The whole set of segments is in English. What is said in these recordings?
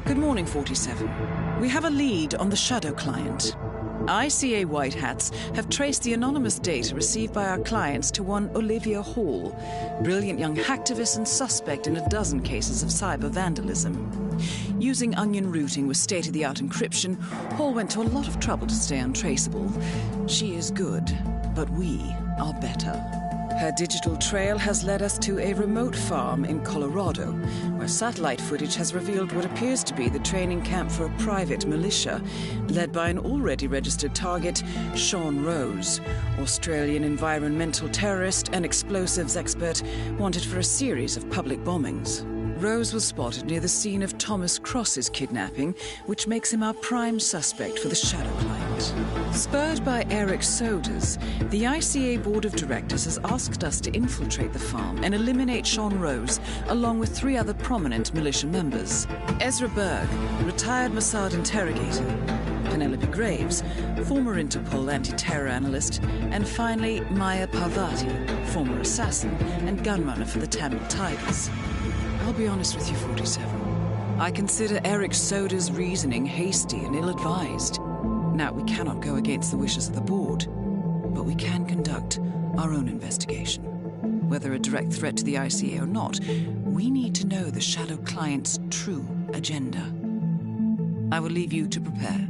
Good morning, 47. We have a lead on the shadow client. ICA White Hats have traced the anonymous data received by our clients to one Olivia Hall, brilliant young hacktivist and suspect in a dozen cases of cyber vandalism. Using onion routing with state-of-the-art encryption, Hall went to a lot of trouble to stay untraceable. She is good, but we are better. Her digital trail has led us to a remote farm in Colorado, where satellite footage has revealed what appears to be the training camp for a private militia, led by an already registered target, Sean Rose, Australian environmental terrorist and explosives expert wanted for a series of public bombings. Rose was spotted near the scene of Thomas Cross's kidnapping, which makes him our prime suspect for the shadow client. Spurred by Eric Soders, the ICA Board of Directors has asked us to infiltrate the farm and eliminate Sean Rose, along with 3 other prominent militia members. Ezra Berg, retired Mossad interrogator, Penelope Graves, former Interpol anti-terror analyst, and finally Maya Parvati, former assassin and gunrunner for the Tamil Tigers. I'll be honest with you, 47. I consider Eric Soda's reasoning hasty and ill-advised. Now, we cannot go against the wishes of the board, but we can conduct our own investigation. Whether a direct threat to the ICA or not, we need to know the shadow client's true agenda. I will leave you to prepare.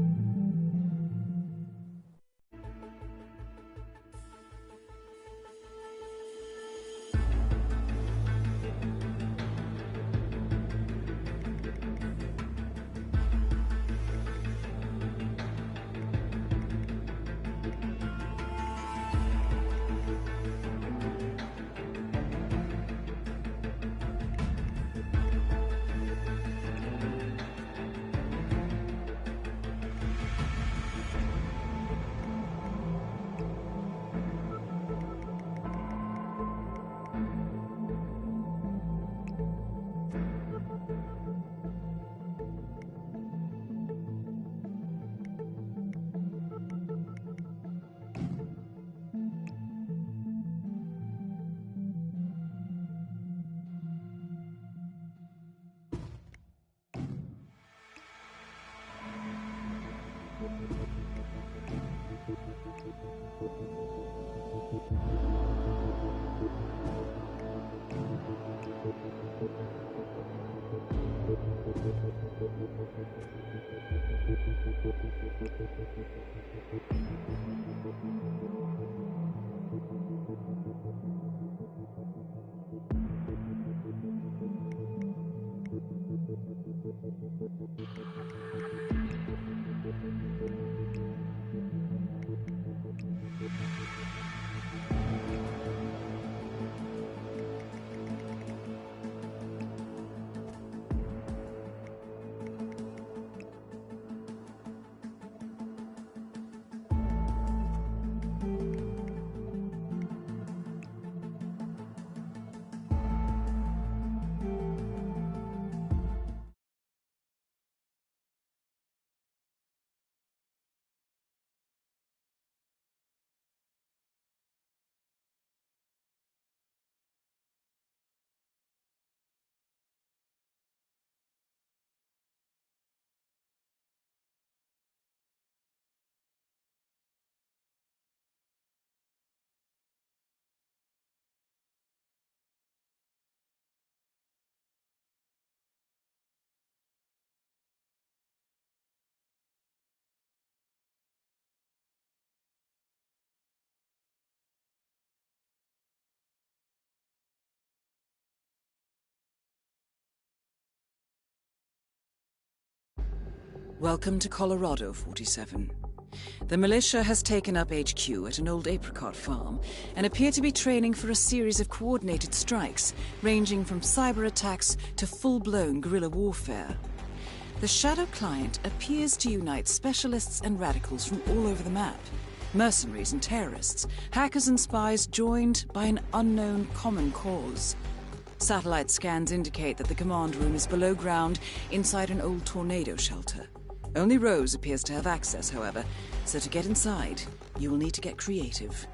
Welcome to Colorado, 47. The militia has taken up HQ at an old apricot farm and appear to be training for a series of coordinated strikes, ranging from cyber attacks to full-blown guerrilla warfare. The Shadow Client appears to unite specialists and radicals from all over the map. Mercenaries and terrorists, hackers and spies joined by an unknown common cause. Satellite scans indicate that the command room is below ground inside an old tornado shelter. Only Rose appears to have access, however, so to get inside, you will need to get creative.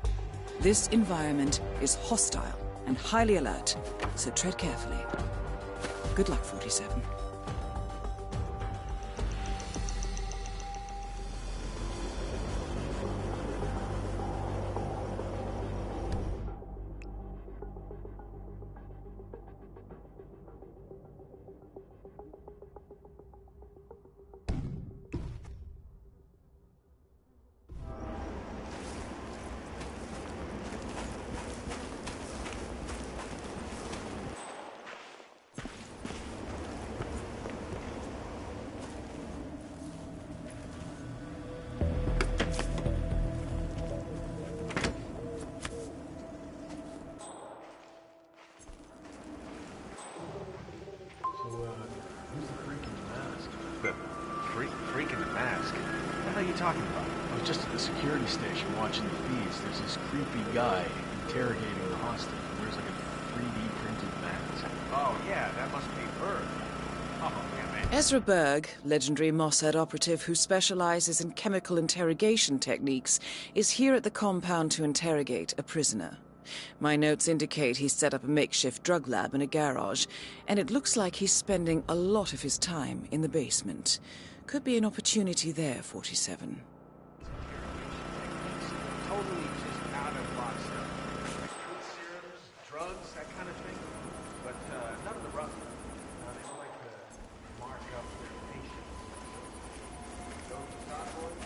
This environment is hostile and highly alert, so tread carefully. Good luck, 47. Freak in the mask? What the hell are you talking about? I was just at the security station watching the feeds. There's this creepy guy interrogating the hostage. He wears like a 3D printed mask. Oh, yeah, that must be Berg. Oh, yeah, man. Ezra Berg, legendary Mossad operative who specializes in chemical interrogation techniques, is here at the compound to interrogate a prisoner. My notes indicate he's set up a makeshift drug lab in a garage, and it looks like he's spending a lot of his time in the basement. Could be an opportunity there, 47. Totally just out of box stuff. Like food serums, drugs, that kind of thing. But none of the rough stuff. They don't like to mark up their patients. Those top boys.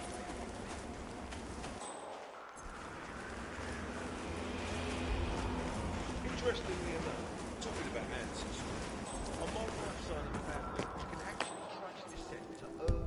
Interestingly enough, talking about ancestry, on my wife's side of the family, you can actually trace descent to Earth.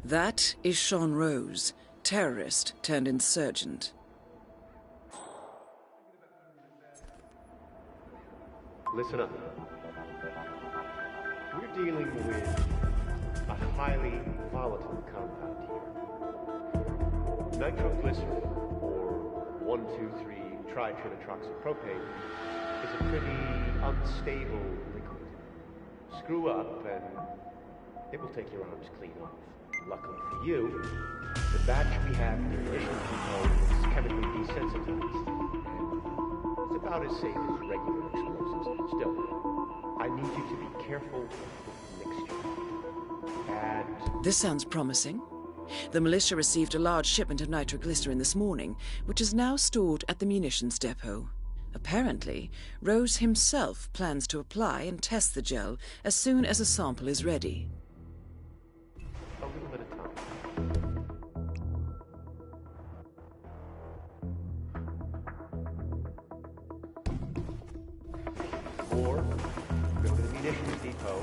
That is Sean Rose, terrorist turned insurgent. Listen up. We're dealing with a highly volatile compound here. Nitroglycerin, or 1,2,3-trinitroxypropane, is a pretty unstable liquid. Screw up and it will take your arms clean off. Luckily for you, the batch we have in your initial depot is chemically desensitized, and it's about as safe as regular explosives. Still, I need you to be careful with the mixture. And This sounds promising. The militia received a large shipment of nitroglycerin this morning, which is now stored at the munitions depot. Apparently, Rose himself plans to apply and test the gel as soon as a sample is ready. a little bit of time. Or go to the munitions depot.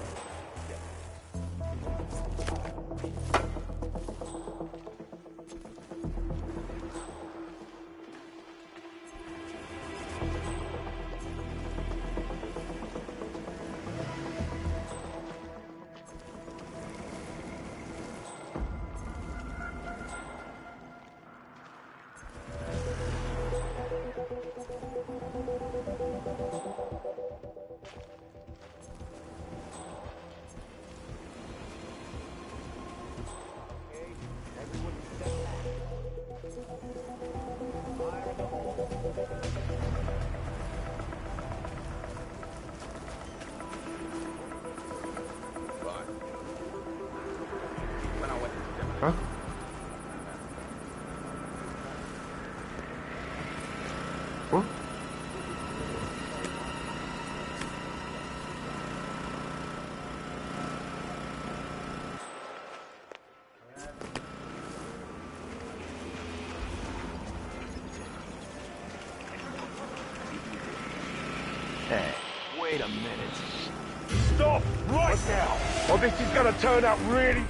Huh? What? Hey, wait a minute. Stop right now, or this is gonna turn out really...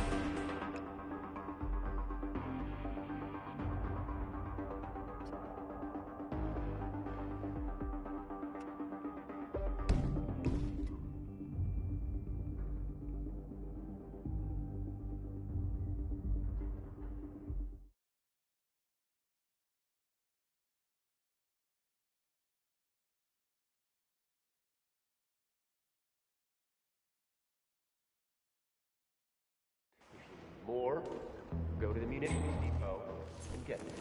More, go to the munitions depot and get it.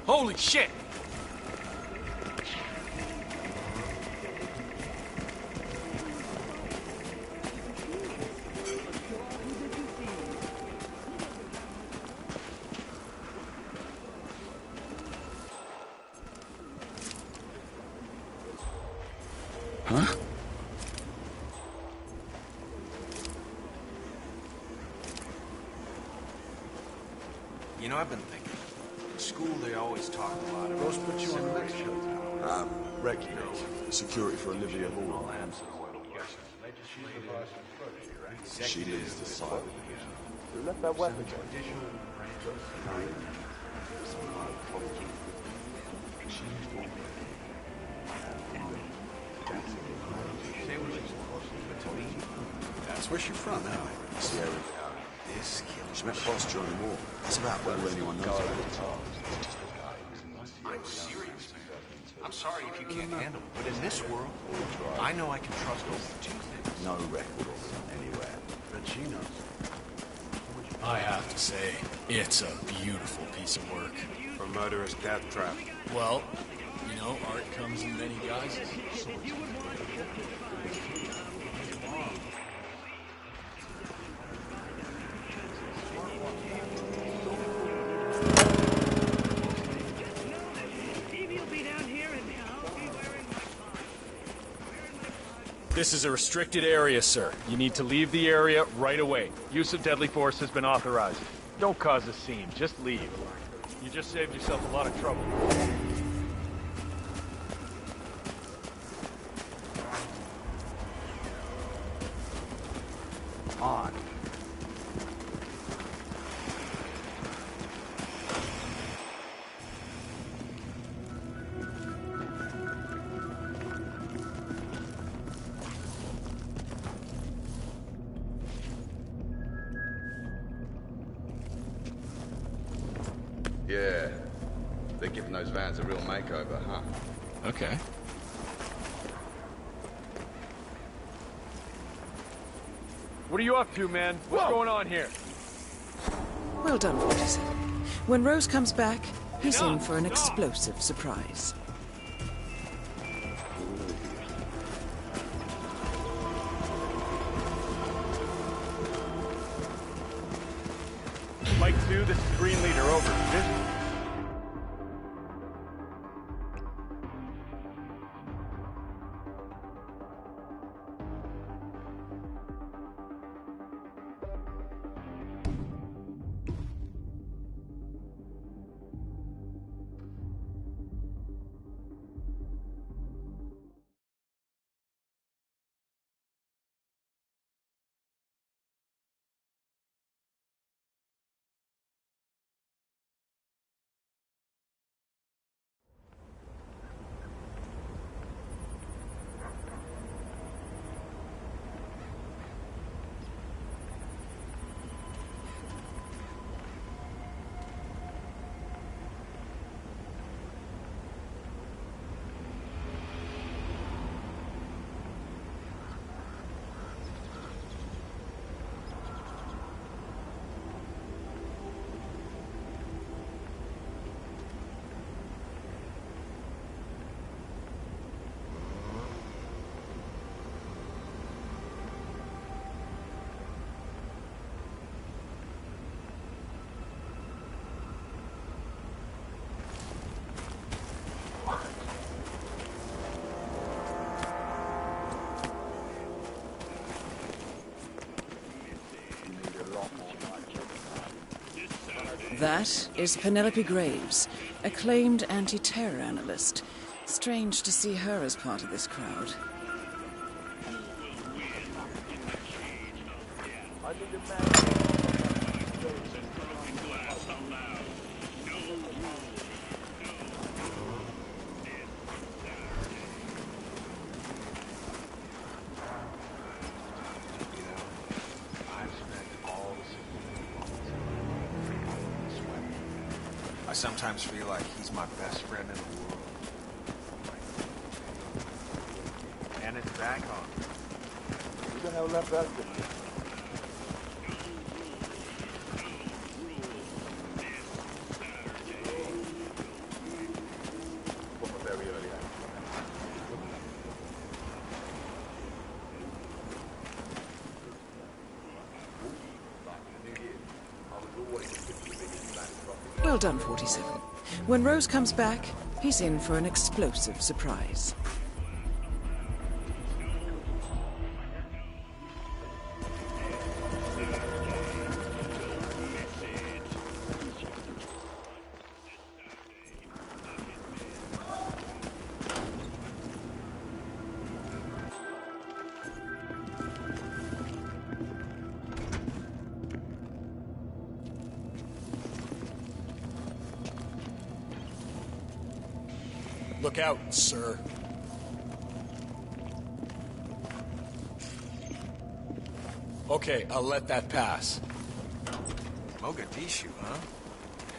Holy shit! Huh? You know, I've been thinking. In school, they always talk a lot about... Rose put you on the next show. Recognize. Security for Olivia Hall. She lives the silent. Who left that weapon? That's where she's from, now. Sierra. This killer. She met Boss during the war. That's about where anyone knows about it. I'm serious. I'm sorry if you can't handle it, but in this world, I know I can trust only two things. No record of them anywhere. But she knows. I have to say, it's a beautiful piece of work. A murderous death trap. Well, you know, art comes in many guises. This is a restricted area, sir. You need to leave the area right away. Use of deadly force has been authorized. Don't cause a scene, just leave. You just saved yourself a lot of trouble. On. Yeah. They're giving those vans a real makeover, huh? Okay. What are you up to, man? What's going on here? Well done, 47. When Rose comes back, he's in for an explosive surprise. 2, this is Green Leader, over. Visual. That is Penelope Graves, acclaimed anti-terror analyst. Strange to see her as part of this crowd. I sometimes feel like he's my best friend in the world. And it's back on. Who the hell left that for me? Well done, 47. When Rose comes back, he's in for an explosive surprise. Look out, sir. Okay, I'll let that pass. Mogadishu, huh?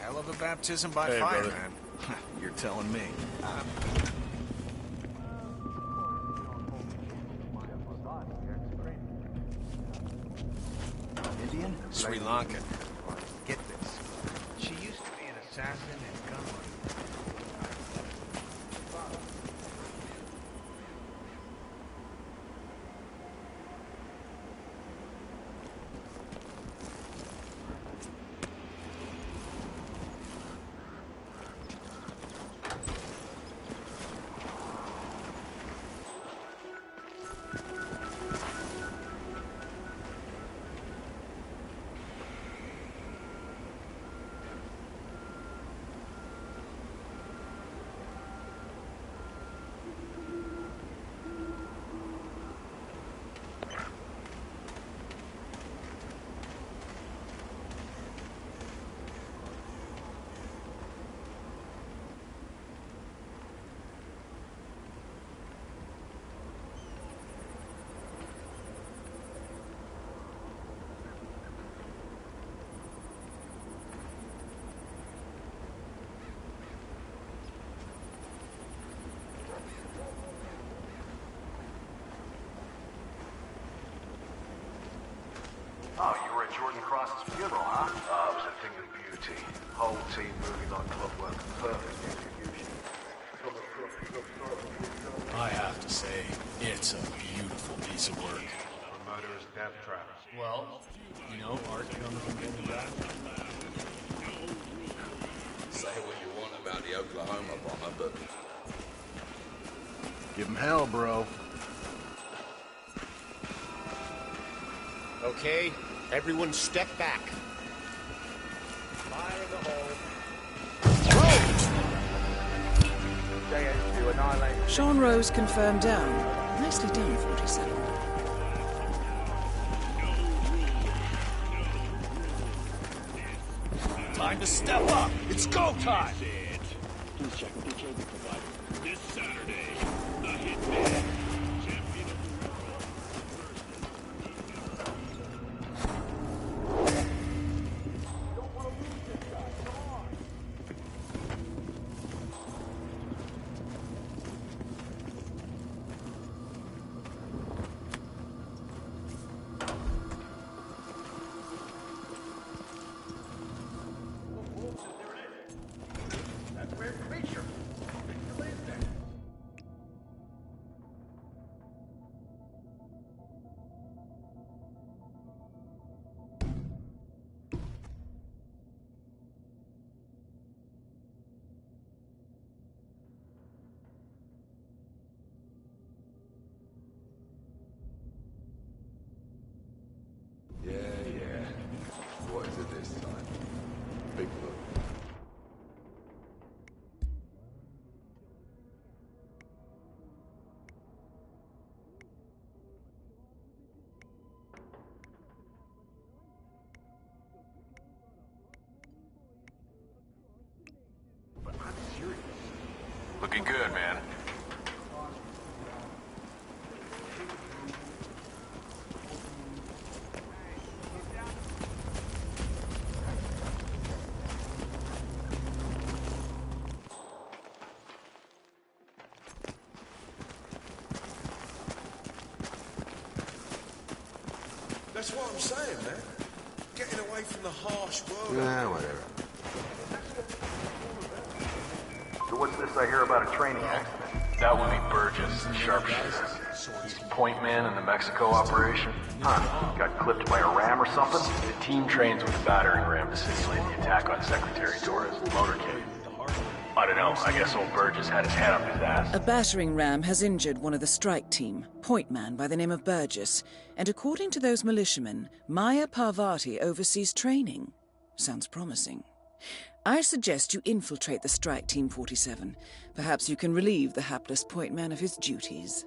Hell of a baptism by Hey, fire, brother. man. You're telling me. Indian? Sri Lankan. Get this. She used to be an assassin and gunrunner. Oh, you were at Jordan Cross's funeral, huh? It was a thing of beauty. Whole team moving like clockwork. Perfect execution. I have to say, it's a beautiful piece of work. A murderous death trap. Well, you know, art comes from getting back. Say what you want about the Oklahoma bomber, but Give him hell, bro. Okay, everyone step back. Fire in the hole. JH to annihilate. Sean Rose confirmed down. Nicely done, 47. Time to step up! It's go time! Please check with your cable provider. This Saturday, the Hitman, champion of the world. yeah. What is it this time? Big look. Looking good, man. That's what I'm saying, man. Getting away from the harsh world. Yeah, whatever. So what's this I hear about a training accident? That would be Burgess, the sharpshooter. He's point man in the Mexico operation. Huh. Got clipped by a ram or something? The team trains with a battering ram to simulate the attack on Secretary Torres' motorcade. I don't know. I guess old Burgess had his head up his ass. A battering ram has injured one of the strike team, point man by the name of Burgess, and according to those militiamen, Maya Parvati oversees training. Sounds promising. I suggest you infiltrate the strike team, 47. Perhaps you can relieve the hapless point man of his duties.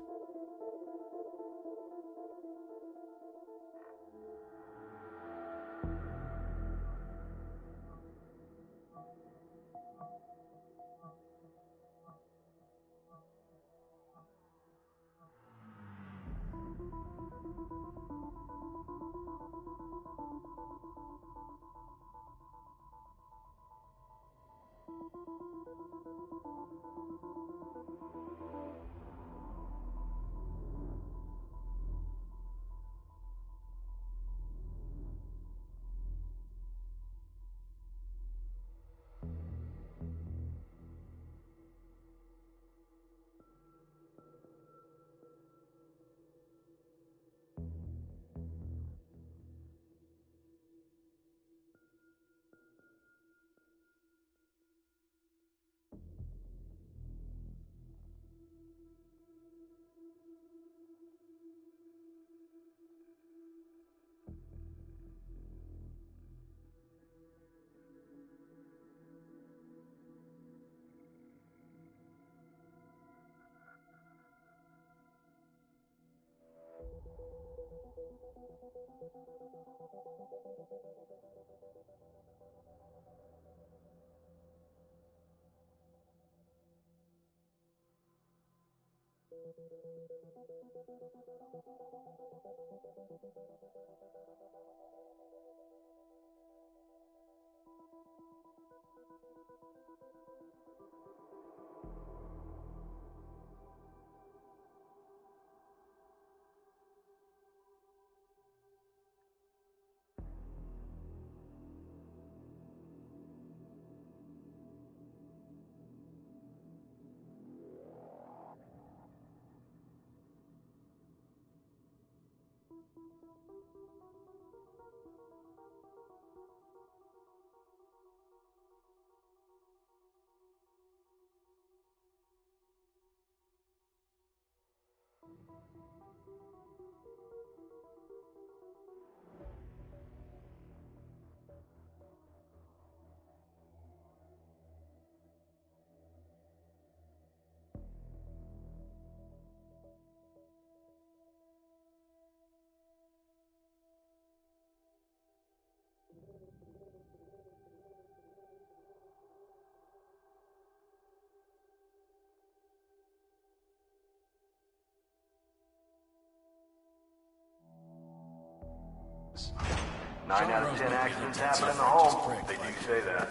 9 out of 10 accidents happen in the home. They do say that.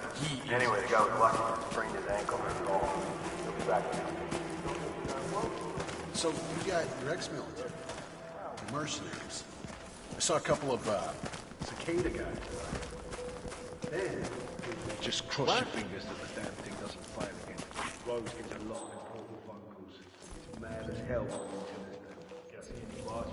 Anyway, the guy was lucky to sprain his ankle. That's all. He'll be back now. So you got your ex-military, your mercenaries. I saw a couple of cicada guys. Then, just cross your fingers that the damn thing doesn't fire again. Rose gets a lot of important phone calls. It's mad as hell on the internet now. Guess any boss.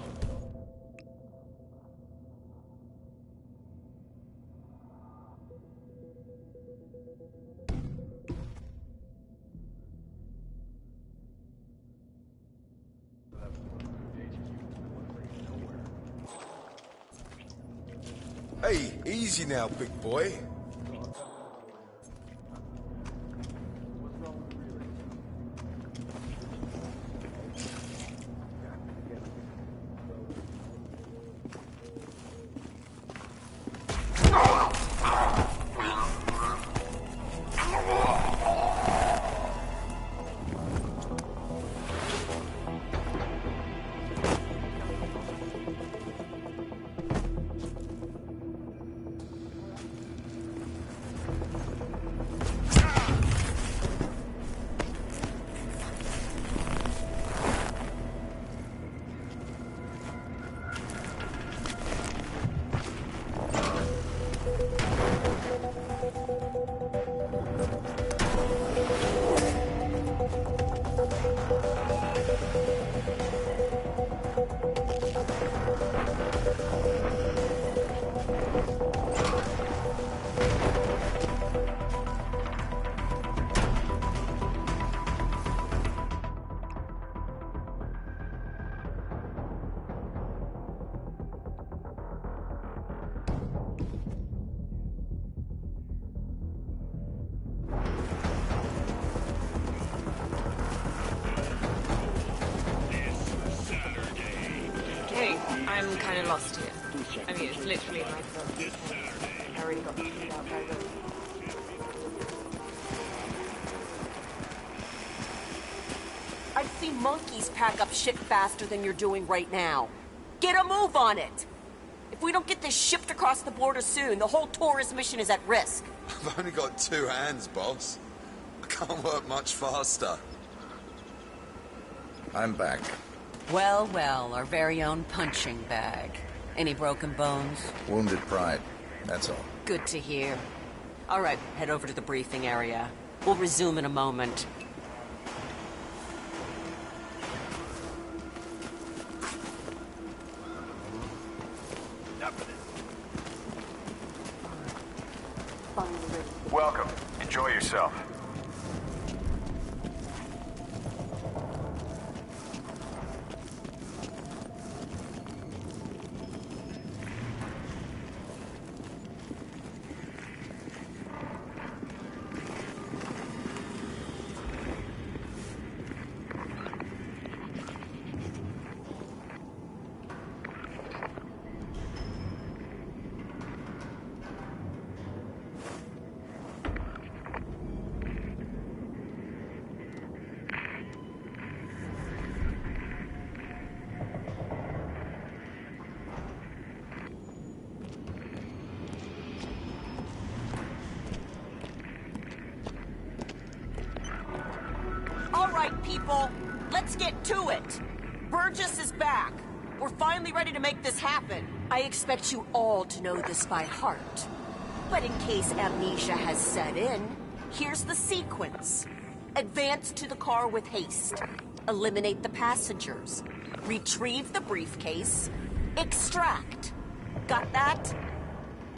Hey, easy now, big boy. I'm kind of lost here. I mean, it's literally my first. I already got figured out by the... I've seen monkeys pack up shit faster than you're doing right now. Get a move on it! If we don't get this shipped across the border soon, the whole tourist mission is at risk. I've only got 2 hands, boss. I can't work much faster. I'm back. Well, well, our very own punching bag. Any broken bones? Wounded pride, that's all. Good to hear. All right, head over to the briefing area. We'll resume in a moment. Welcome. Enjoy yourself. People, let's get to it. Burgess is back. We're finally ready to make this happen. I expect you all to know this by heart. But in case amnesia has set in, here's the sequence. Advance to the car with haste. Eliminate the passengers. Retrieve the briefcase. Extract. Got that?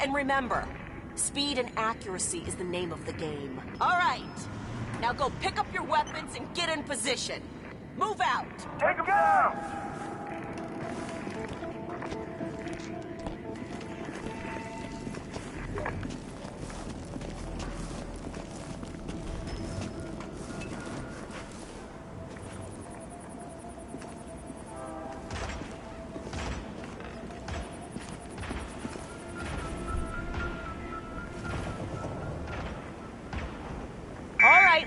And remember, speed and accuracy is the name of the game. All right. Now go pick up your weapons and get in position. Move out! Take 'em down!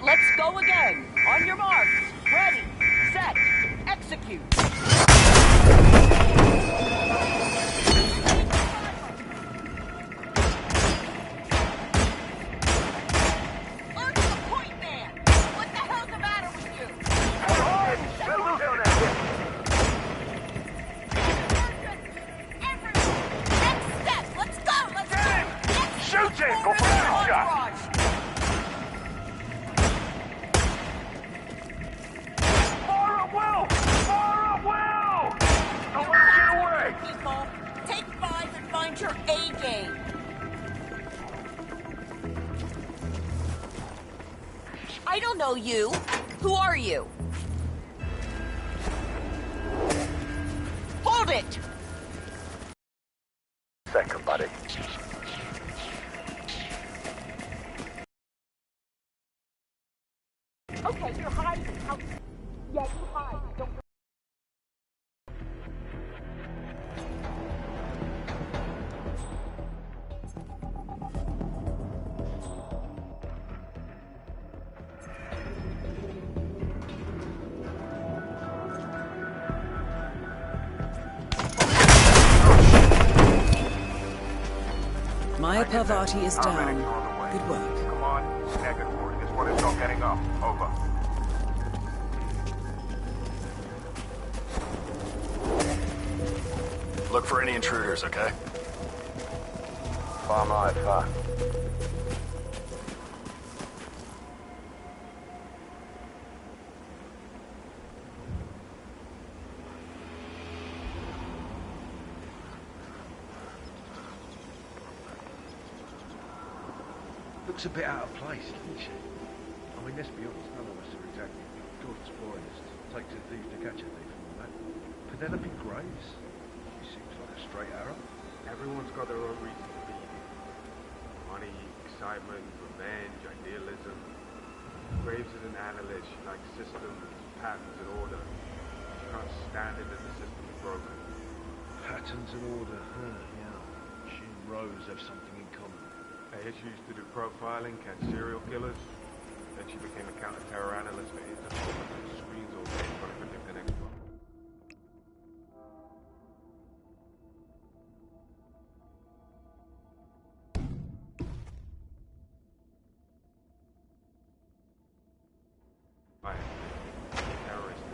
Let's go again. On your marks. Ready, set, execute. in. Go for the next shot. Fire at will! Fire at will! Don't let him get away! People, take 5 and find your A game. I don't know you. Who are you? Hold it! Second, buddy. Okay, you're hiding. Yeah, you hide. Don't... Maya Parvati is down. Good work. Come on, negatory. This one is not getting up. Over. Look for any intruders, okay? Farm right, far. Looks a bit out of place, doesn't she? I mean, let's be honest, none of us are exactly good spoilers. Takes a thief to catch a thief and all that. Penelope Graves? She seems like a straight arrow. Everyone's got their own reason to be here. Money, excitement, revenge, idealism. Graves is an analyst. She likes systems, patterns, and order. She can't stand it that the system is broken. Patterns and order, yeah. She and Rose have something in common. She used to do profiling, catch serial killers. Then she became a counter-terror analyst for Interpol. Screens all day trying to predict the next one. Terrorist.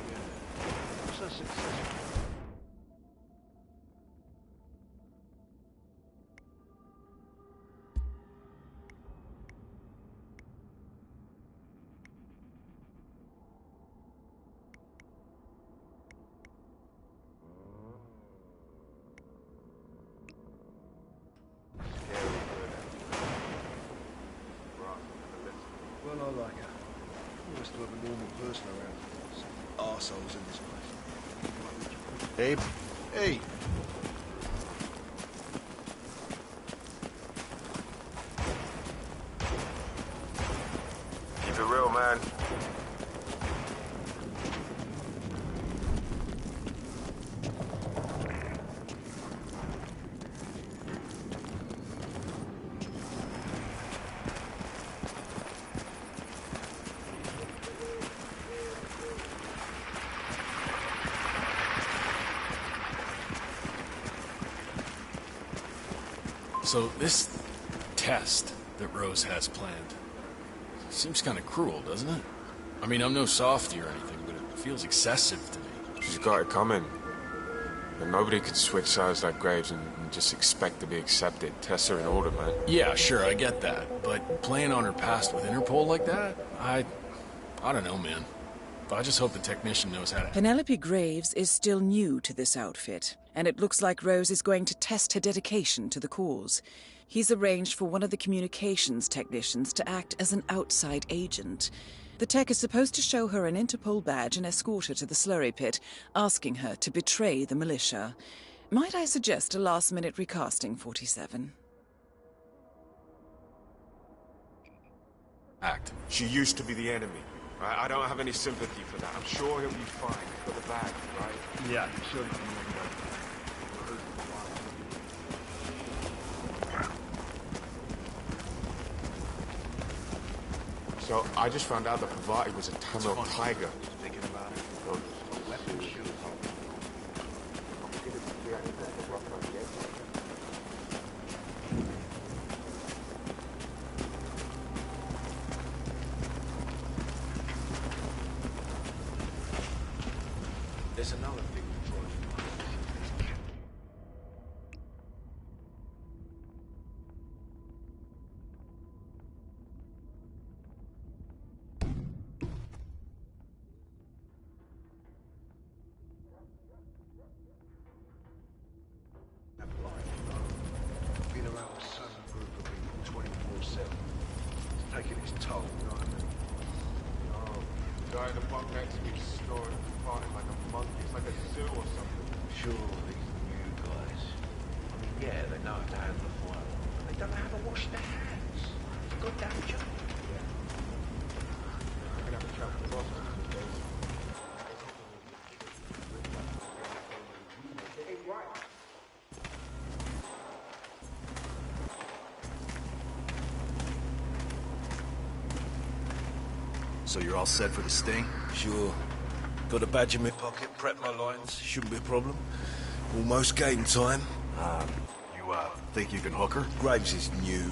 Yeah. So successful. Well, I like her. You must have a normal person around. Some arseholes in this place. Abe? Hey! Keep it real, man. So this test that Rose has planned seems kind of cruel, doesn't it? I mean, I'm no softy or anything, but it feels excessive to me. She's got it coming. And nobody could switch sides like Graves and just expect to be accepted. Tests are in order, man. Yeah, sure, I get that. But playing on her past with Interpol like that? I don't know, man. But I just hope the technician knows how to... Penelope Graves is still new to this outfit, and it looks like Rose is going to test her dedication to the cause. He's arranged for one of the communications technicians to act as an outside agent. The tech is supposed to show her an Interpol badge and escort her to the slurry pit, asking her to betray the militia. Might I suggest a last-minute recasting, 47? Act. She used to be the enemy. Right? I don't have any sympathy for that. I'm sure he'll be fine. He's got the bag, right? Yeah, I'm sure you can. So I just found out that Parvati was a Tamil tiger. Thinking about it. Weapon shoes. There's another thing we brought. a certain group of people 24/7. It's taking its toll, you know what I mean? Oh, the guy in the bunk next to me snoring and farting like a monkey. It's like a zoo or something. Sure, these new guys. I mean, yeah, they know how to handle a fire, but they don't know how to wash their hands. It's a goddamn joke. I'm gonna have to chat with the boss one of these days. So you're all set for the sting? Sure. Got a badge in my pocket, prep my lines. Shouldn't be a problem. Almost game time. You think you can hook her? Graves is new.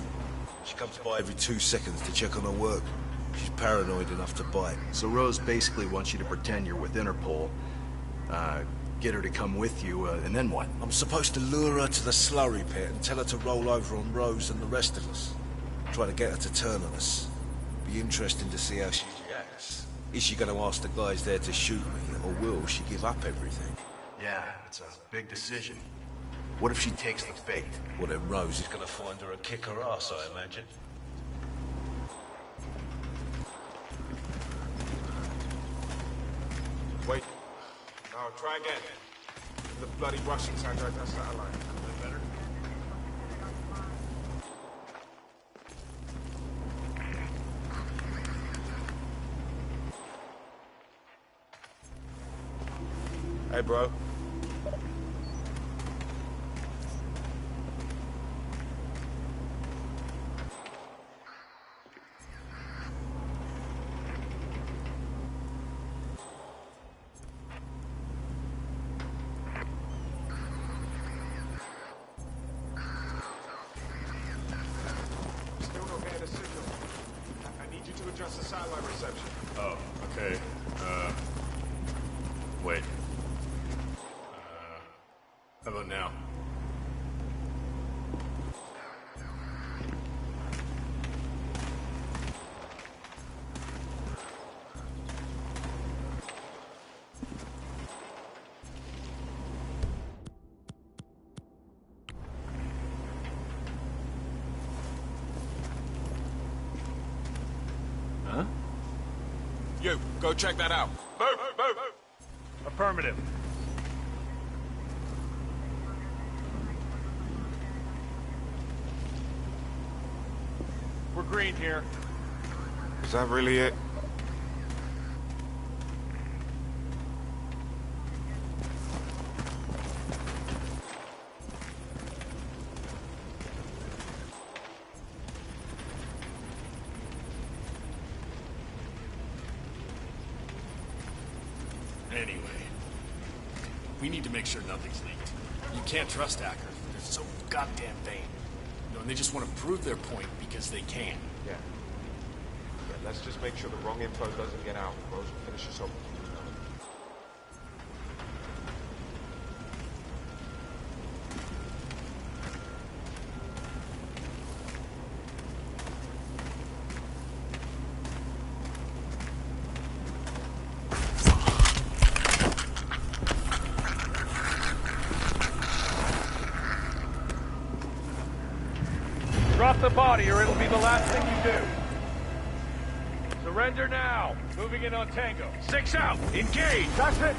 She comes by every 2 seconds to check on her work. She's paranoid enough to bite. So Rose basically wants you to pretend you're with Interpol, get her to come with you, and then what? I'm supposed to lure her to the slurry pit and tell her to roll over on Rose and the rest of us. Try to get her to turn on us. Be interesting to see how she reacts. Is she going to ask the guys there to shoot me, or will she give up everything? Yeah, it's a big decision. What if she takes the bait? Well, then Rose is going to find her and kick her ass, I imagine. Wait. No, try again. The bloody Russians hijacked our satellite. Better? Hey, bro. Still don't get a signal. I need you to adjust the satellite reception. Oh, okay. Wait. How about now? Huh? You, go check that out. Move, move, move. Affirmative. We're green here. Is that really it? Anyway, we need to make sure nothing's leaked. You can't trust hackers. They're so goddamn vain. You know, and they just want to prove their point because they can. Yeah. Let's just make sure the wrong info doesn't get out. Rose will finish us off. Drop the body or it'll be the last thing you do. Surrender now. Moving in on Tango. 6 out. Engage. That's it.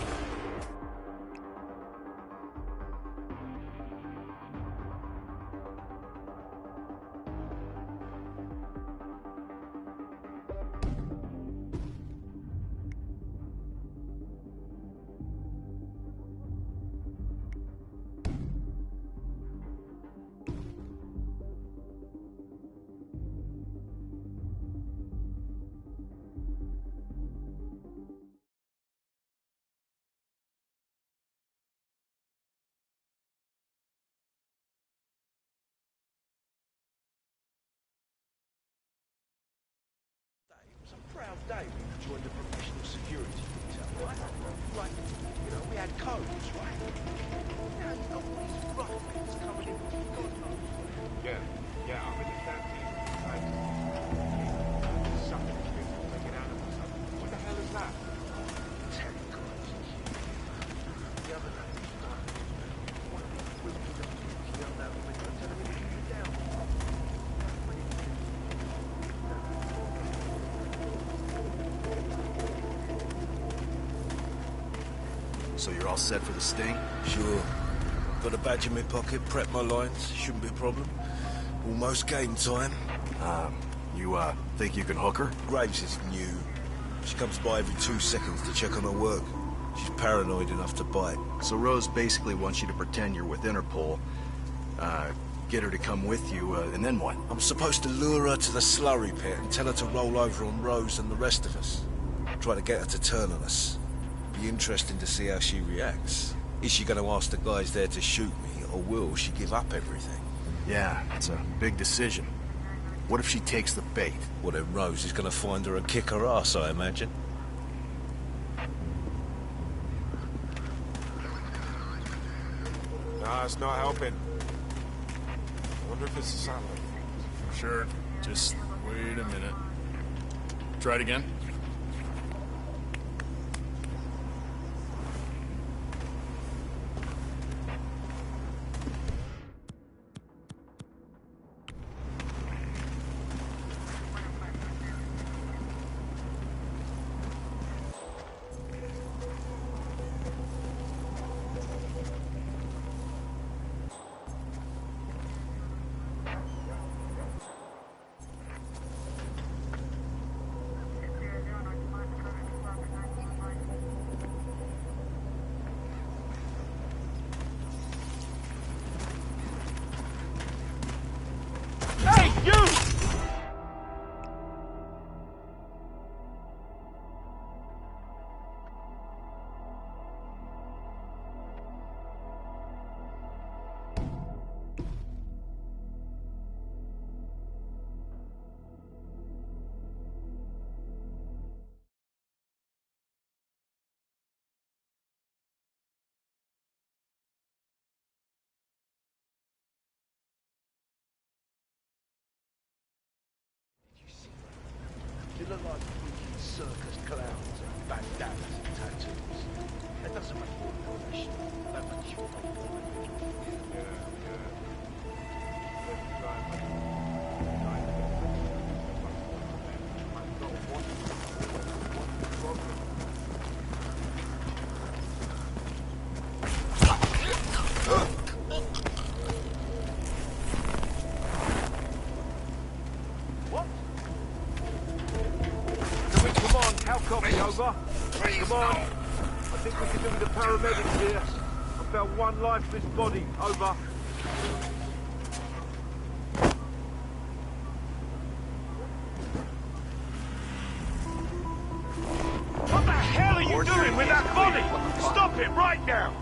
So you're all set for the sting? Sure. Got a badge in my pocket, prep my lines. Shouldn't be a problem. Almost game time. You think you can hook her? Graves is new. She comes by every 2 seconds to check on her work. She's paranoid enough to bite. So Rose basically wants you to pretend you're with Interpol, get her to come with you, and then what? I'm supposed to lure her to the slurry pit and tell her to roll over on Rose and the rest of us. Try to get her to turn on us. Be interesting to see how she reacts. Is she going to ask the guys there to shoot me, or will she give up everything? Yeah, it's a big decision. What if she takes the bait? Well, then Rose is going to find her and kick her ass, I imagine. Nah, it's not helping. I wonder if it's a satellite. Sure. Just wait a minute. Try it again. They look like freaking circus clowns and bandanas and tattoos. That doesn't make you a professional. That makes you a over. Come on. I think we can do with the paramedics here. I found one lifeless body. Over. What the hell are you doing with that body? Stop it right now.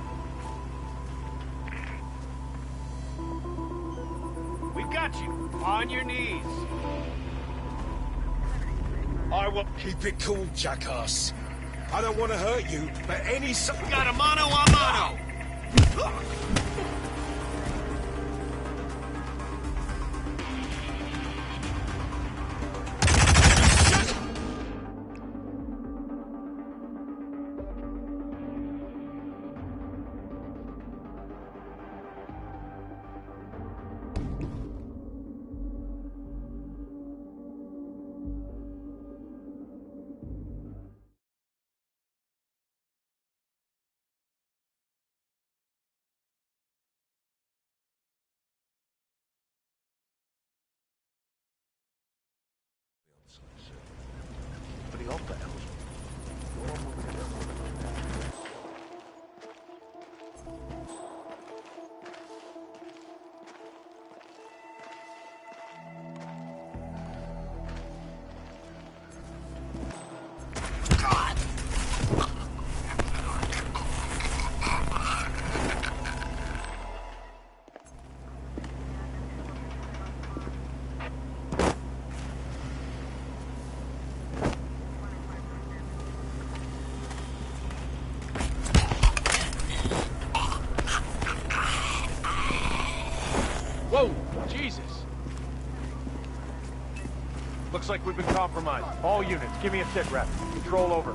We got you. On your knees. I will keep it cool, jackass. I don't want to hurt you, but any got a mano a mano. Pretty off the hell. Whoa! Jesus! Looks like we've been compromised. All units, give me a sit rep. Control over.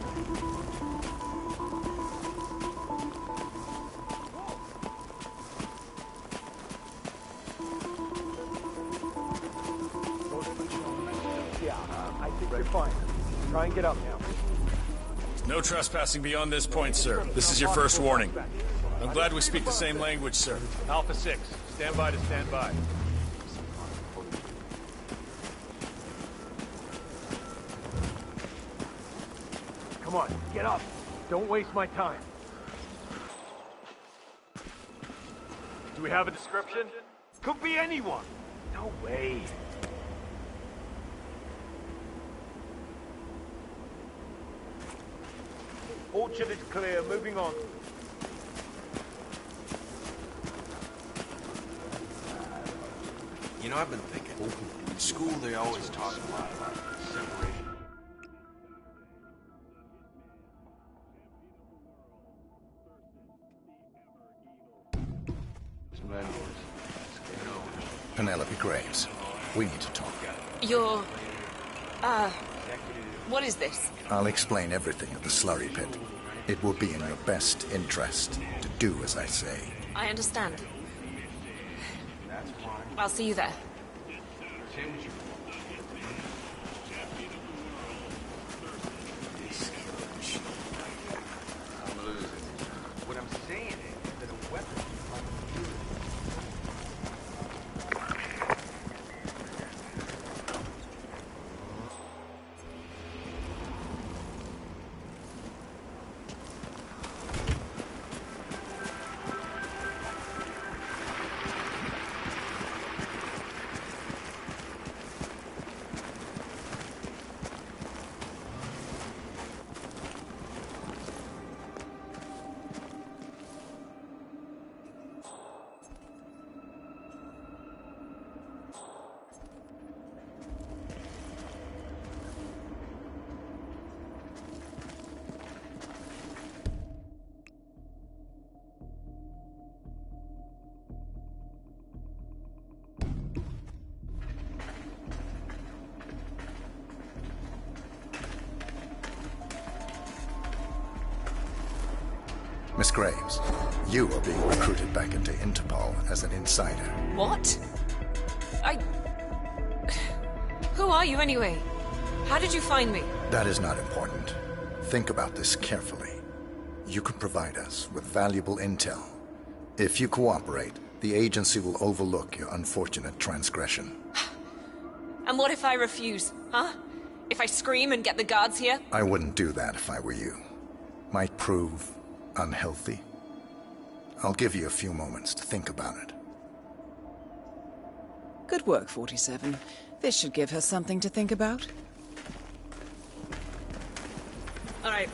Yeah, I think you're fine. Try and get up now. No trespassing beyond this point, sir. This is your first warning. I'm glad we speak the same language, sir. Alpha 6, stand by to stand by. Come on, get up. Don't waste my time. Do we have a description? Could be anyone. No way. Orchard is clear, moving on. You know, I've been thinking. In school, they always talk a lot about separation. Penelope Graves, we need to talk. You're... what is this? I'll explain everything at the slurry pit. It will be in your best interest to do as I say. I understand. I'll see you there. I'm losing. What I'm saying is that a weapon Miss Graves, you are being recruited back into Interpol as an insider. What? Who are you anyway? How did you find me? That is not important. Think about this carefully. You could provide us with valuable intel. If you cooperate, the agency will overlook your unfortunate transgression. And what if I refuse, huh? If I scream and get the guards here? I wouldn't do that if I were you. Might prove unhealthy. I'll give you a few moments to think about it. Good work, 47. This should give her something to think about. All right.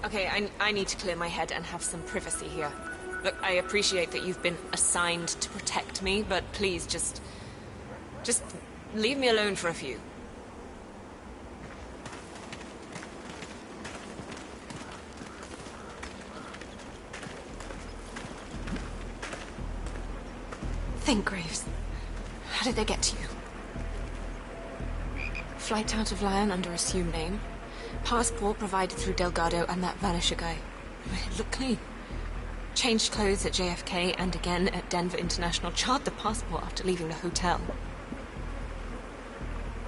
Okay, I need to clear my head and have some privacy here. Look, I appreciate that you've been assigned to protect me, but please just leave me alone for a few. Think, Graves. How did they get to you? Flight out of Lyon under assumed name. Passport provided through Delgado and that Vanisher guy. It looked clean. Changed clothes at JFK and again at Denver International. Charred the passport after leaving the hotel.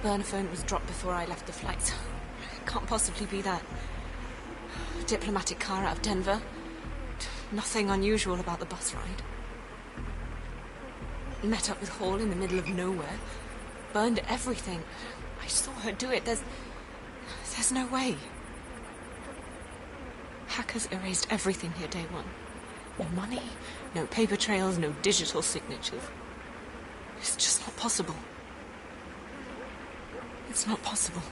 Burner phone was dropped before I left the flight, so it can't possibly be that. Diplomatic car out of Denver. Nothing unusual about the bus ride. Met up with Hall in the middle of nowhere. Burned everything. I saw her do it. There's no way. Hackers erased everything here day one. No money, no paper trails, no digital signatures. It's just not possible. It's not possible.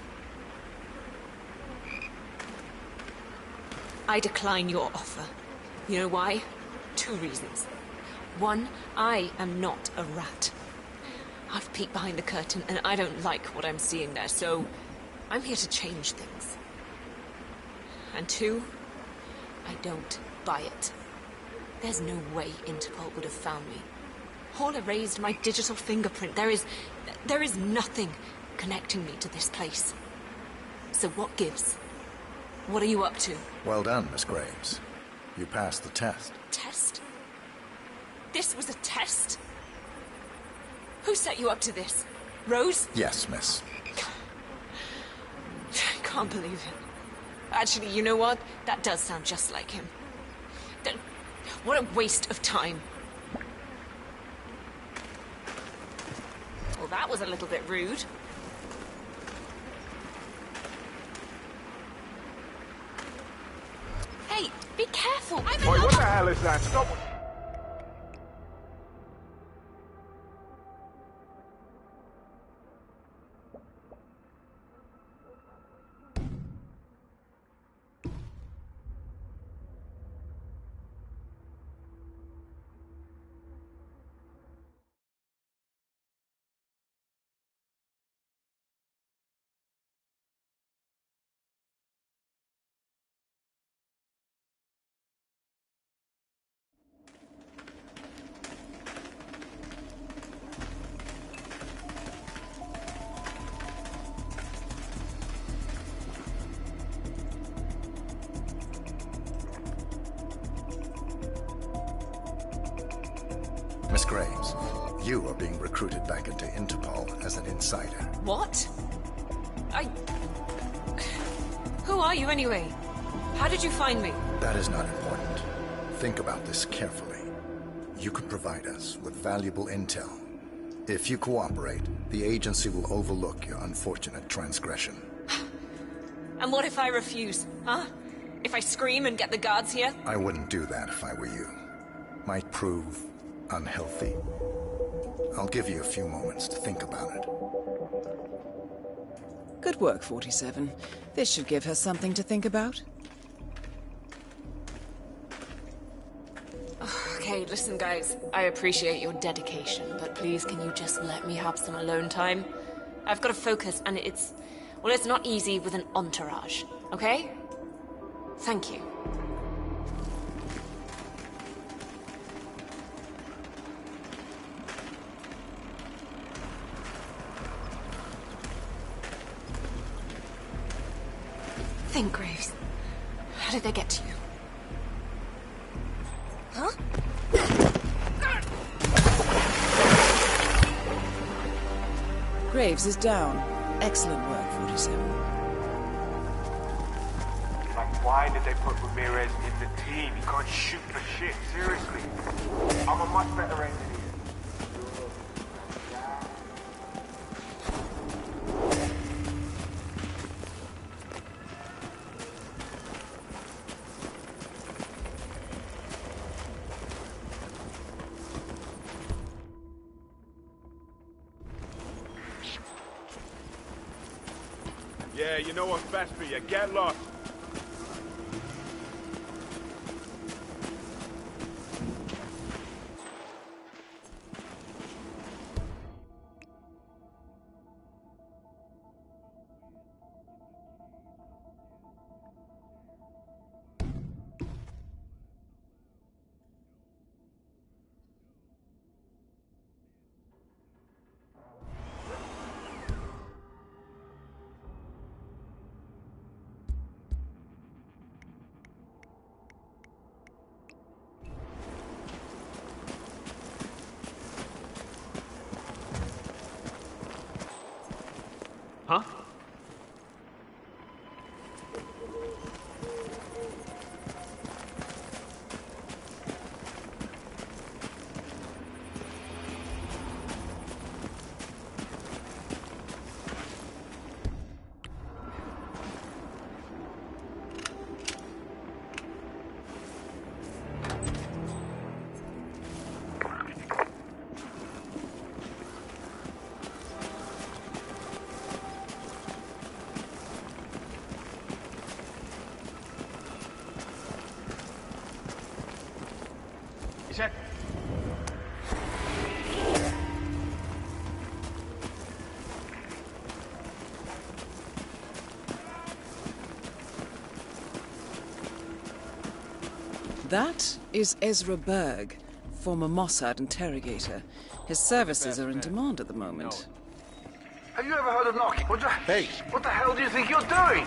I decline your offer. You know why? 2 reasons. 1, I am not a rat. I've peeked behind the curtain and I don't like what I'm seeing there, so I'm here to change things. And 2, I don't buy it. There's no way Interpol would have found me. Hall erased my digital fingerprint. There is nothing connecting me to this place. So what gives? What are you up to? Well done, Miss Graves. You passed the test. Test? This was a test? Who set you up to this? Rose? Yes, miss. I can't believe it. Actually, you know what? That does sound just like him. What a waste of time. Well, that was a little bit rude. Hey, be careful! Wait, what the hell is that? Stop! Miss Graves, you are being recruited back into Interpol as an insider. What? Who are you anyway? How did you find me? That is not important. Think about this carefully. You could provide us with valuable intel. If you cooperate, the agency will overlook your unfortunate transgression. And what if I refuse, huh? If I scream and get the guards here? I wouldn't do that if I were you. Might prove unhealthy. I'll give you a few moments to think about it. Good work, 47. This should give her something to think about. Okay, listen guys, I appreciate your dedication, but please can you just let me have some alone time? I've got to focus and it's not easy with an entourage, okay? Thank you. Think, Graves. How did they get to you? Huh? Graves is down. Excellent work, 47. Like, why did they put Ramirez in the team? He can't shoot for shit, seriously. I'm a much better engineer. Yeah, you know what's best for you. Get lost. Huh? Check. That is Ezra Berg, former Mossad interrogator. His services are in demand at the moment. Have you ever heard of knocking? Hey! What the hell do you think you're doing?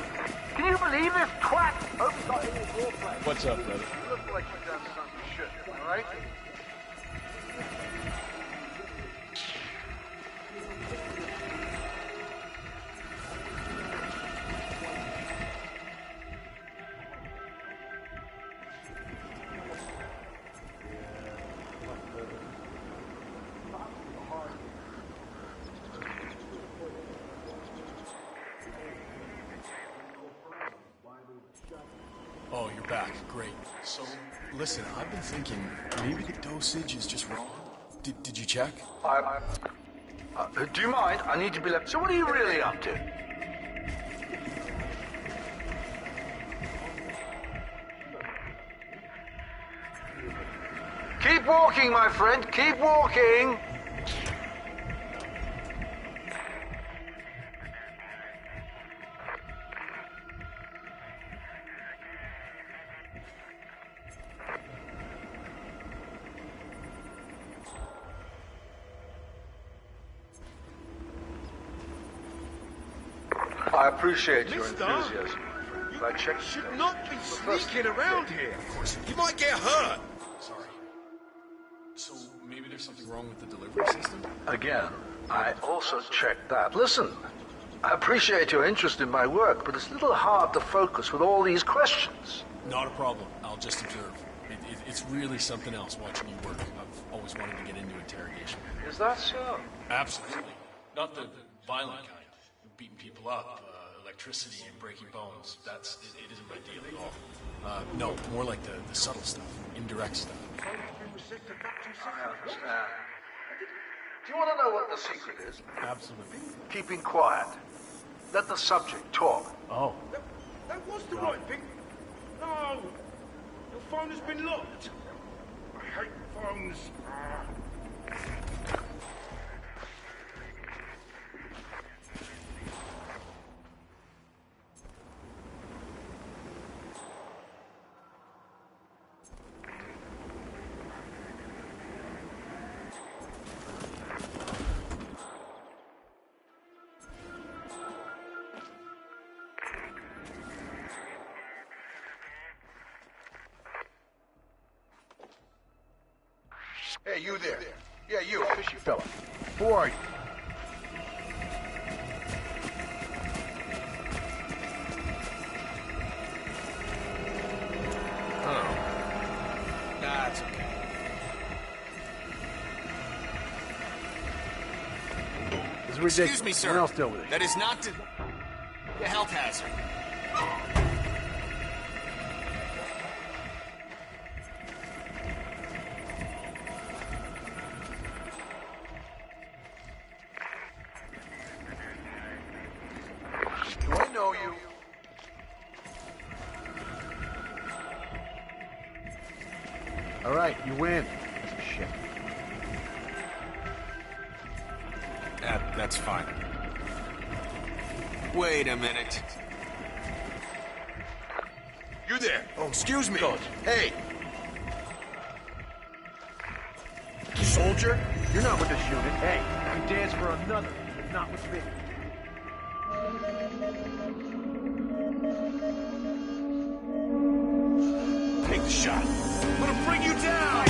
Can you believe this twat? What's up, brother? You look like you've done some shit, alright? So, listen, I've been thinking maybe the dosage is just wrong. Did you check? Do you mind? I need to be left. So what are you really up to? Keep walking, my friend. Keep walking. I appreciate your enthusiasm. I checked. Should not be sneaking around here. Of course. You might get hurt. Sorry. So maybe there's something wrong with the delivery system? Again, I also checked that. Listen, I appreciate your interest in my work, but it's a little hard to focus with all these questions. Not a problem. I'll just observe. It's really something else watching you work. I've always wanted to get into interrogation. Is that so? Absolutely. Not the violent kind. Beating people up, electricity and breaking bones. It isn't my deal at all. No, more like the subtle stuff, indirect stuff. I understand. Do you want to know what the secret is? Absolutely. Keeping quiet. Let the subject talk. Oh. That was the right thing. No! Your phone has been locked. I hate phones. Hey, you there. Yeah, you, fishy fella. Who are you? Oh. Nah, it's okay. This is ridiculous. Excuse me, sir. Someone else deal with it. That is not a health hazard. Do I know you? All right, you win. That's shit. That's fine. Wait a minute. You there? Oh, excuse me. God. Hey! Soldier? You're not with this unit. Hey, you dance for another, but not with me. Take the shot. I'm gonna bring you down!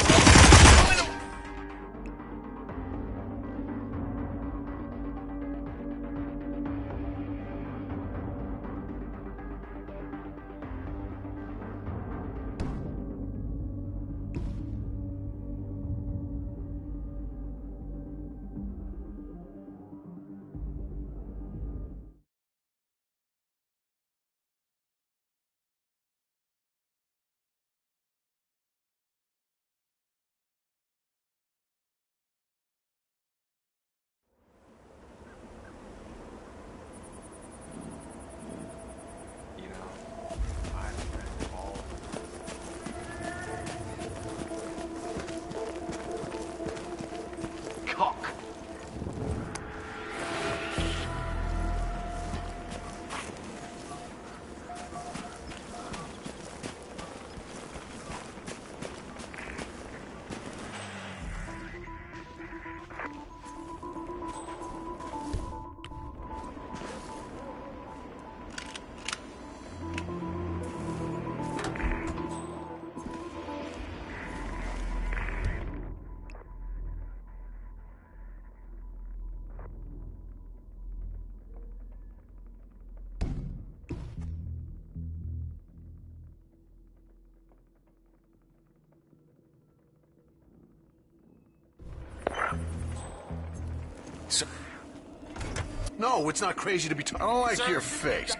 No, it's not crazy to be I don't like your face.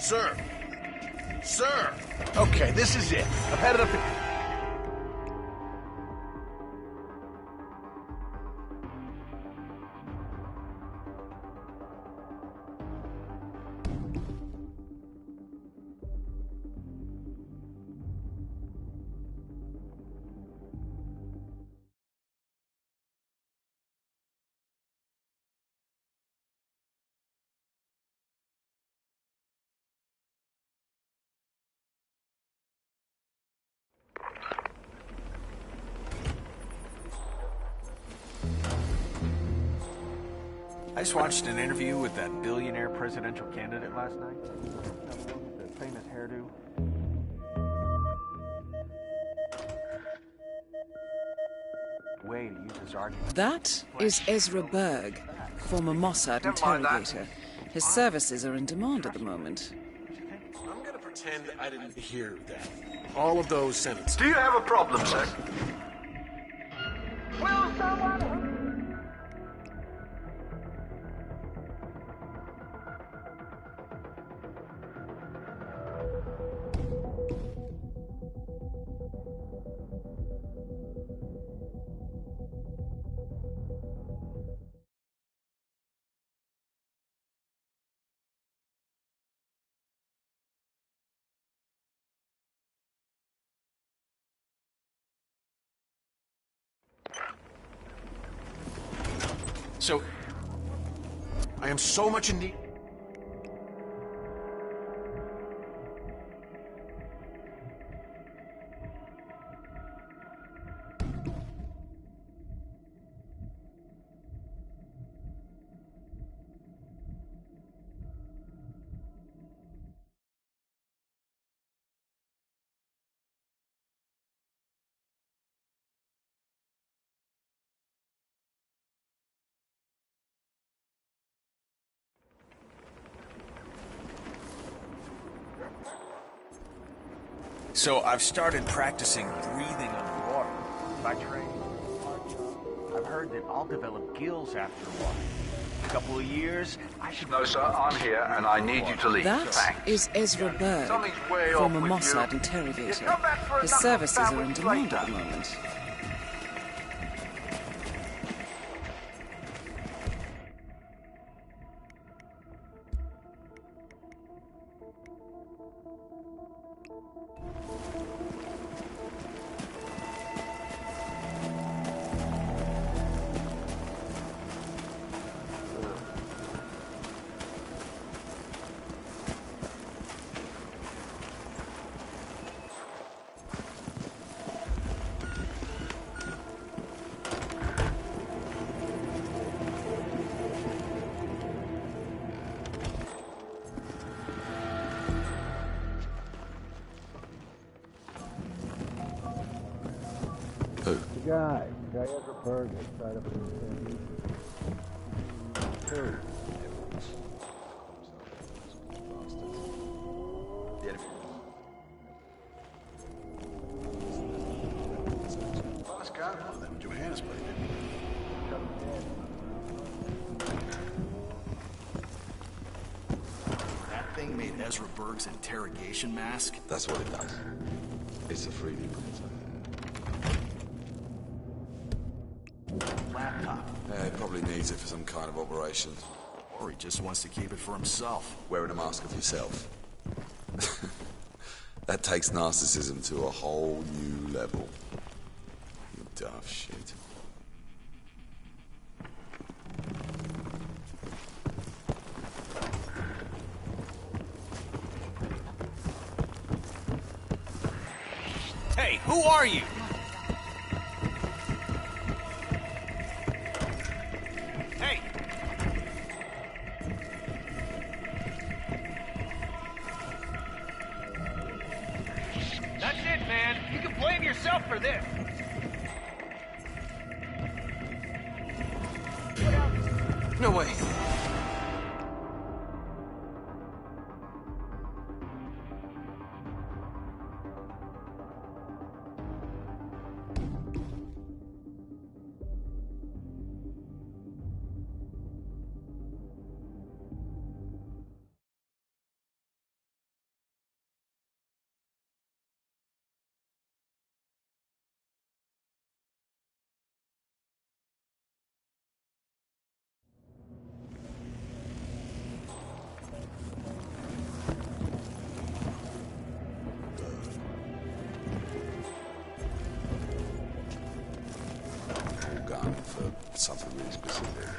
Sir! Sir! Okay, this is it. I've had it up to... I just watched an interview with that billionaire presidential candidate last night. That one with the famous hairdo. Way to use his argument. That is Ezra Berg, former Mossad interrogator. His services are in demand at the moment. I'm gonna pretend I didn't hear that. All of those sentences. Do you have a problem, sir? Will someone... So, I am so much in need... So I've started practicing breathing underwater. By training, I've heard that I'll develop gills after a while. A couple of years, I should... No, sir, I'm here, and I need you to leave. That Thanks. is Ezra Berg, Something's way former off with Mossad you. interrogator. Come back for His another services are in sandwich demand later. at the moment. Who? The guy Ezra Berg is tied up in the sandwich. Who? Let's go. One of them Johannesburg. That thing made Ezra Berg's interrogation mask? That's what it does. It's a 3D printer. Laptop. Yeah, he probably needs it for some kind of operation. Or he just wants to keep it for himself. Wearing a mask of yourself. That takes narcissism to a whole new level. You daft shit. Hey, who are you? Hey! That's it, man. You can blame yourself for this. No way. time for something really specific.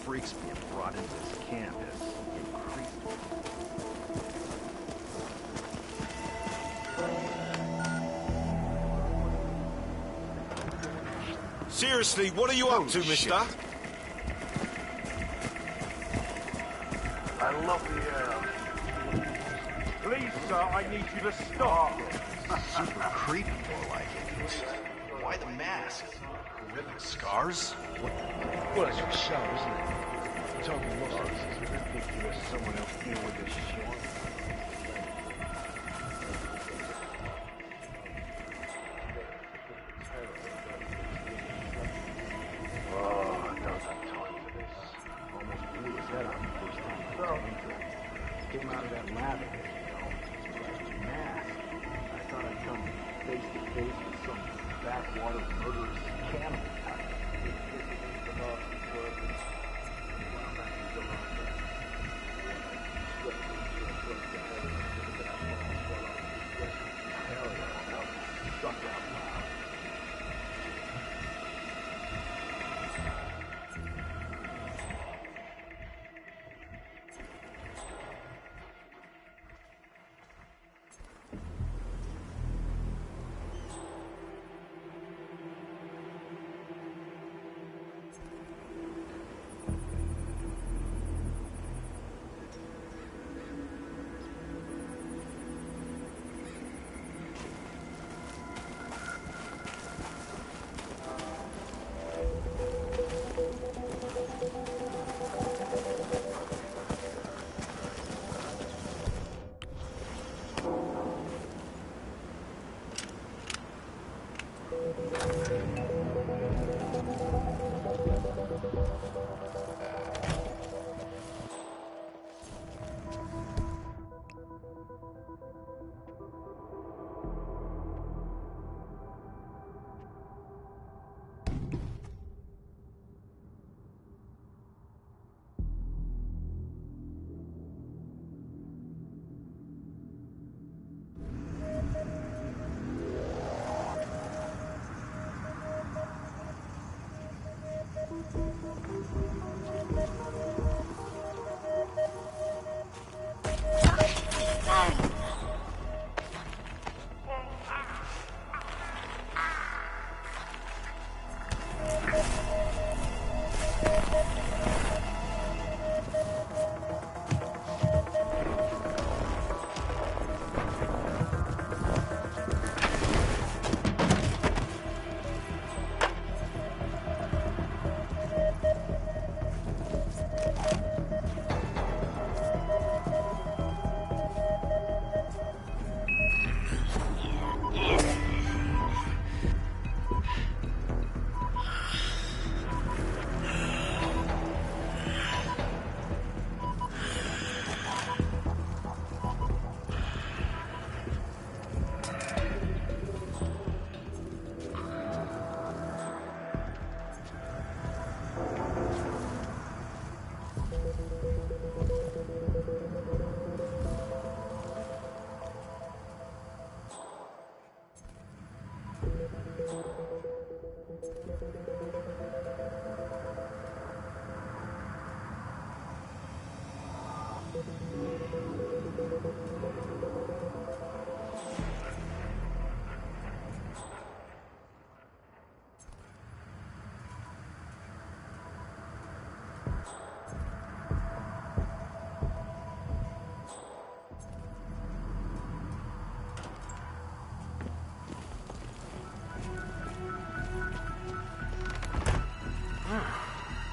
Freaks being brought into this camp has increased. Seriously, what are you up to, mister? I love the air. Please, sir, I need you to stop. Super creepy, more like it. Why the mask? Horrific scars? Well, it's for show, isn't it? Toby Wilson is ridiculous. Someone else deal with this shit. Oh, I don't have time for this. Almost blew his head off the first time I fell into it. Came out of that lab again, you know. Mask. I thought I'd come face to face with some backwater murderous cannibal type.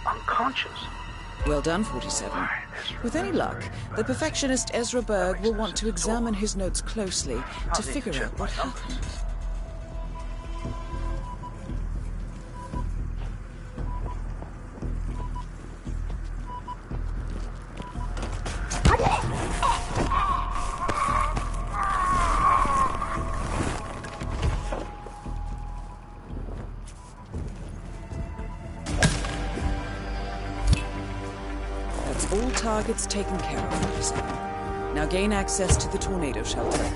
Unconscious. Well done, 47. With any luck, the perfectionist Ezra Berg will want to examine his notes closely to figure out what happened. All targets taken care of, 47. Now gain access to the tornado shelter.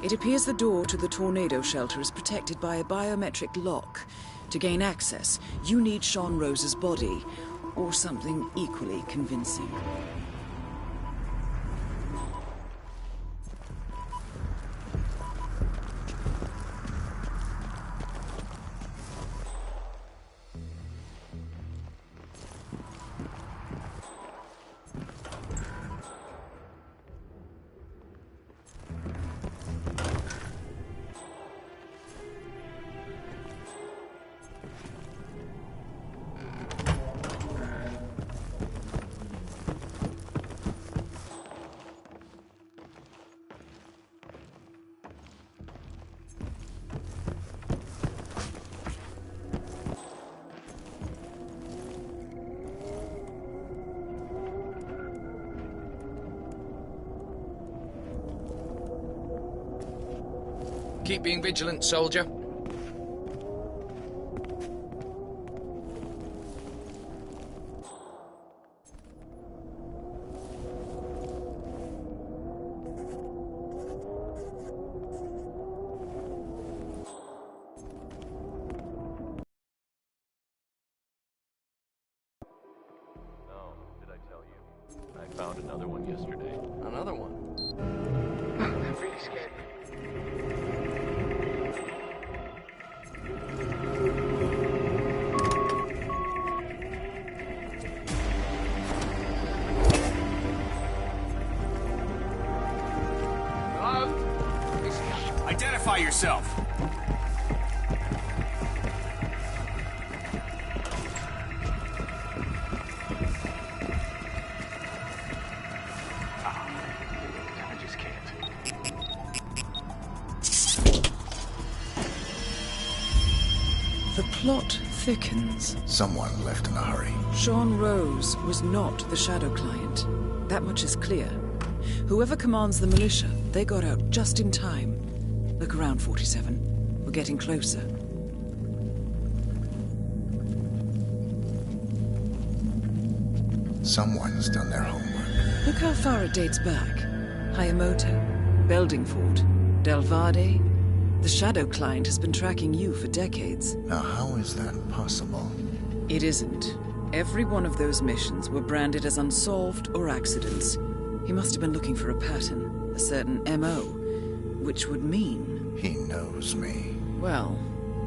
It appears the door to the tornado shelter is protected by a biometric lock. To gain access, you need Sean Rose's body, or something equally convincing. Keep being vigilant, soldier. No, did I tell you? I found another one yesterday. Another one? That really scared me. Identify yourself. I just can't. The plot thickens. Someone left in a hurry. Sean Rose was not the Shadow Client. That much is clear. Whoever commands the militia, they got out just in time. Look around, 47. We're getting closer. Someone's done their homework. Look how far it dates back. Hayamoto, Beldingford, Delvade. The Shadow Client has been tracking you for decades. Now, how is that possible? It isn't. Every one of those missions were branded as unsolved or accidents. He must have been looking for a pattern, a certain MO, which would mean... He knows me. Well,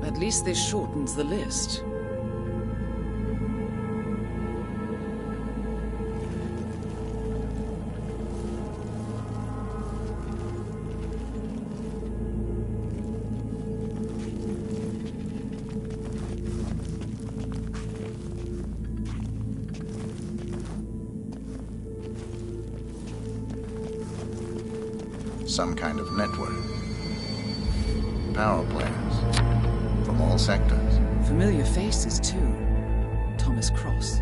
at least this shortens the list. Some kind of network. Power plants. From all sectors. Familiar faces, too. Thomas Cross.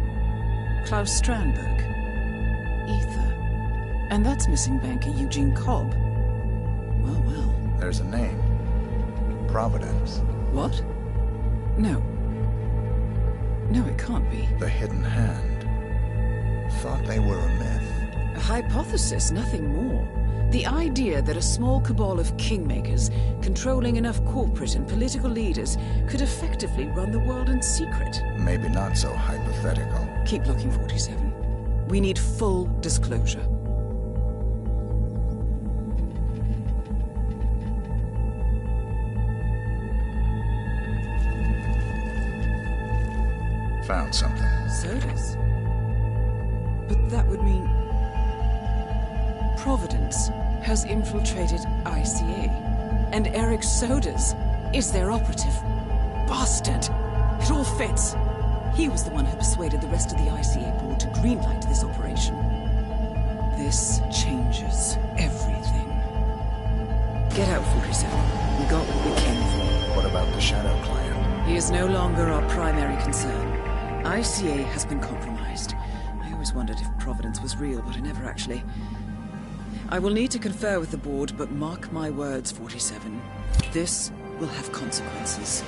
Klaus Strandberg. Ether. And that's missing banker Eugene Cobb. Well, well. There's a name. Providence. What? No. No, it can't be. The Hidden Hand. Thought they were a myth. A hypothesis, nothing more. The idea that a small cabal of kingmakers, controlling enough corporate and political leaders, could effectively run the world in secret. Maybe not so hypothetical. Keep looking, 47. We need full disclosure. Found something. Sodas? But that would mean... Providence has infiltrated ICA. And Eric Sodas is their operative. Bastard! It all fits. He was the one who persuaded the rest of the ICA board to greenlight this operation. This changes everything. Get out, 47. We got what we came for. What about the Shadow Client? He is no longer our primary concern. ICA has been compromised. I always wondered if Providence was real, but I never actually... I will need to confer with the board, but mark my words, 47. This will have consequences.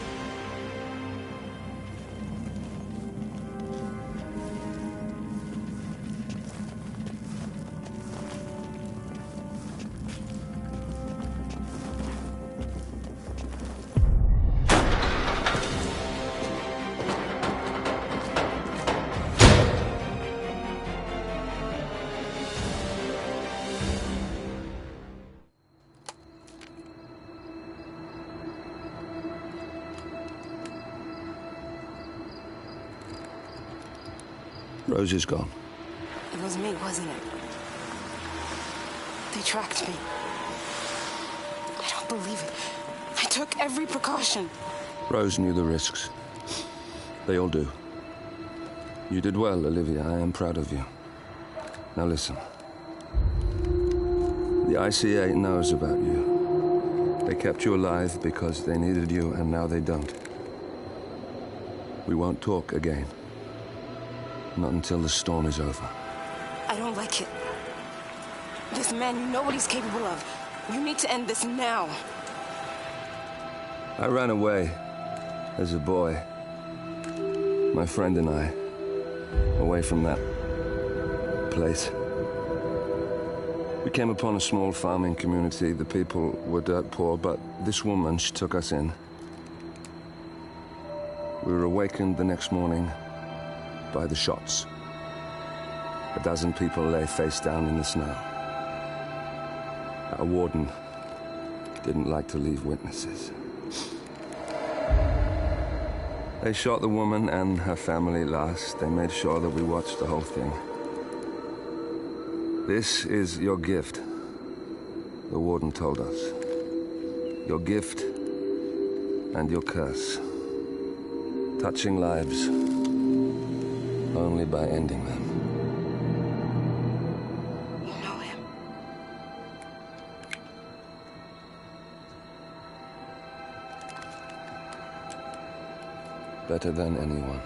Rose is gone. It was me, wasn't it? They tracked me. I don't believe it. I took every precaution. Rose knew the risks. They all do. You did well, Olivia. I am proud of you. Now listen. The ICA knows about you. They kept you alive because they needed you, and now they don't. We won't talk again. Not until the storm is over. I don't like it. This man, you know what he's capable of. You need to end this now. I ran away as a boy. My friend and I. Away from that place. We came upon a small farming community. The people were dirt poor, but this woman, she took us in. We were awakened the next morning by the shots. A dozen people lay face down in the snow. Our warden didn't like to leave witnesses. They shot the woman and her family last. They made sure that we watched the whole thing. This is your gift, the warden told us. Your gift and your curse. Touching lives only by ending them. You know him. Better than anyone.